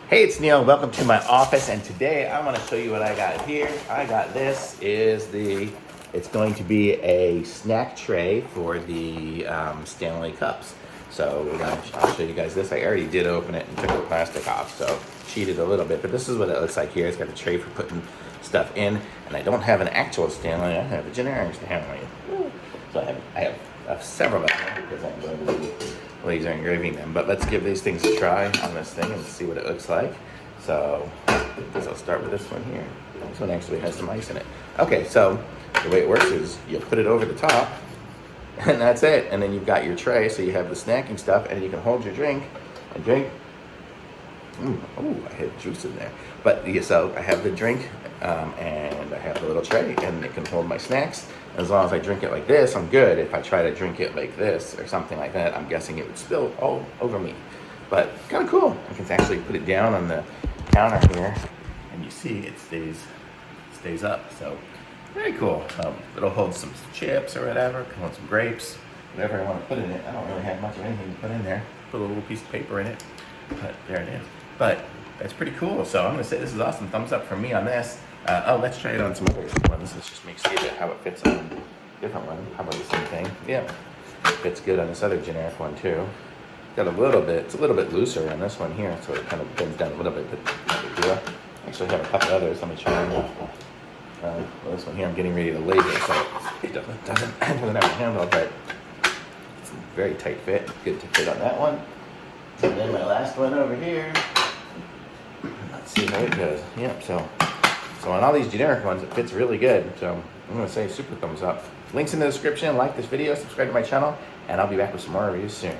Hey, it's Neil. Welcome to my office, and today I want to show you what I got here. It's going to be a snack tray for the Stanley cups. So I'll show you guys this. I already did open it and took the plastic off, so cheated a little bit, but this is what it looks like here. It's got a tray for putting stuff in, and I don't have an actual Stanley. I have a generic Stanley. So I have several of them because I'm going to be laser engraving them. But let's give these things a try on this thing and see what it looks like. So I guess I'll start with this one here. This one actually has some ice in it. Okay, so the way it works is you put it over the top, and that's it. And then you've got your tray, so you have the snacking stuff, and you can hold your drink and drink. Oh, I had juice in there. But yeah, so I have the drink, and I have the little tray, and it can hold my snacks. As long as I drink it like this, I'm good. If I try to drink it like this or something like that, I'm guessing it would spill all over me. But kind of cool. I can actually put it down on the counter here, and you see it stays up. So very cool. It'll hold some chips or whatever. It can hold some grapes, whatever I want to put in it. I don't really have much of anything to put in there. Put a little piece of paper in it, but there it is. But that's pretty cool. So I'm gonna say this is awesome. Thumbs up from me on this. Let's try it on some other ones. Let's just see how it fits on a different one. How about the same thing? Yeah, fits good on this other generic one too. Got it's a little bit looser on this one here, so it kind of bends down a little bit, but no big deal. Actually, I have a couple others. Let me try them. Well, this one here, I'm getting ready to laser, so it doesn't have a handle, but it's a very tight fit. Good to fit on that one. And then my last one over here. Let's see how it goes. Yep, so on all these generic ones, it fits really good. So I'm going to say super thumbs up. Links in the description. Like this video, subscribe to my channel, and I'll be back with some more reviews soon.